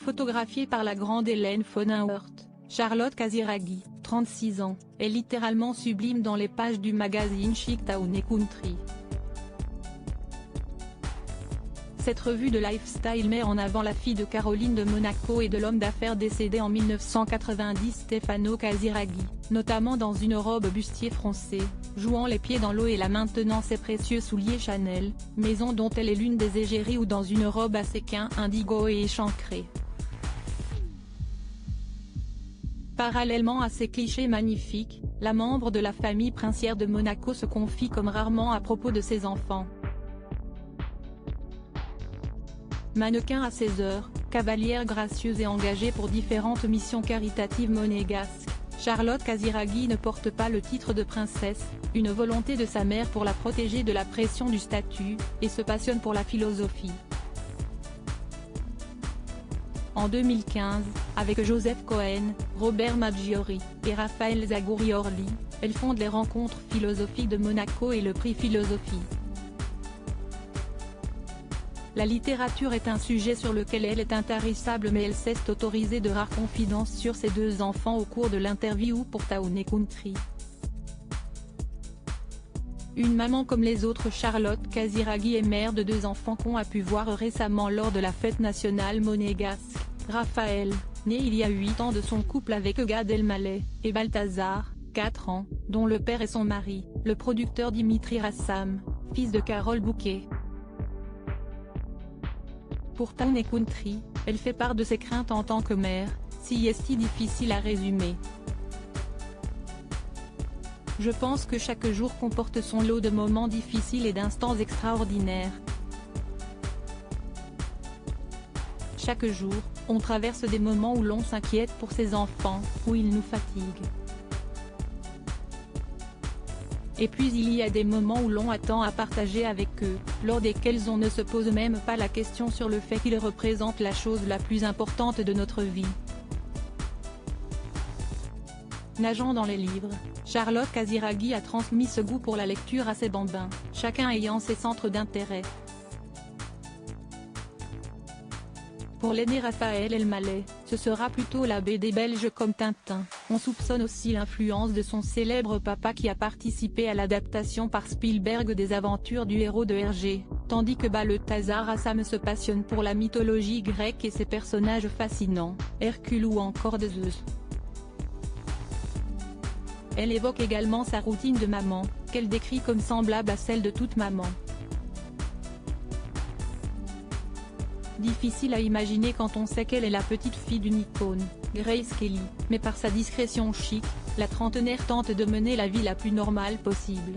Photographiée par la grande Hélène Fonenhört, Charlotte Casiraghi, 36 ans, est littéralement sublime dans les pages du magazine Chic Town & Country. Cette revue de lifestyle met en avant la fille de Caroline de Monaco et de l'homme d'affaires décédé en 1990 Stefano Casiraghi, notamment dans une robe bustier froncée, jouant les pieds dans l'eau et la maintenant ses précieux souliers Chanel, maison dont elle est l'une des égéries, ou dans une robe à séquins indigo et échancrée. Parallèlement à ces clichés magnifiques, la membre de la famille princière de Monaco se confie comme rarement à propos de ses enfants. Mannequin à ses heures, cavalière gracieuse et engagée pour différentes missions caritatives monégasques, Charlotte Casiraghi ne porte pas le titre de princesse, une volonté de sa mère pour la protéger de la pression du statut, et se passionne pour la philosophie. En 2015, avec Joseph Cohen, Robert Maggiori, et Raphaël Zagouri-Orly, elle fonde les Rencontres philosophiques de Monaco et le prix Philosophie. La littérature est un sujet sur lequel elle est intarissable, mais elle s'est autorisée de rares confidences sur ses deux enfants au cours de l'interview pour Town & Country. Une maman comme les autres, Charlotte Casiraghi est mère de deux enfants qu'on a pu voir récemment lors de la fête nationale monégasque. Raphaël, né il y a 8 ans de son couple avec Gad Elmaleh, et Balthazar, 4 ans, dont le père est son mari, le producteur Dimitri Rassam, fils de Carole Bouquet. Pour Town & Country, elle fait part de ses craintes en tant que mère, si difficile à résumer. Je pense que chaque jour comporte son lot de moments difficiles et d'instants extraordinaires. Chaque jour, on traverse des moments où l'on s'inquiète pour ses enfants, où ils nous fatiguent. Et puis il y a des moments où l'on attend à partager avec eux, lors desquels on ne se pose même pas la question sur le fait qu'ils représentent la chose la plus importante de notre vie. Nageant dans les livres, Charlotte Casiraghi a transmis ce goût pour la lecture à ses bambins, chacun ayant ses centres d'intérêt. Pour l'aîné Raphaël Elmaleh, ce sera plutôt la BD belge comme Tintin. On soupçonne aussi l'influence de son célèbre papa qui a participé à l'adaptation par Spielberg des aventures du héros de Hergé, tandis que Balthazar Rassam se passionne pour la mythologie grecque et ses personnages fascinants, Hercule ou encore de Zeus. Elle évoque également sa routine de maman, qu'elle décrit comme semblable à celle de toute maman. Difficile à imaginer quand on sait qu'elle est la petite fille d'une icône, Grace Kelly, mais par sa discrétion chic, la trentenaire tente de mener la vie la plus normale possible.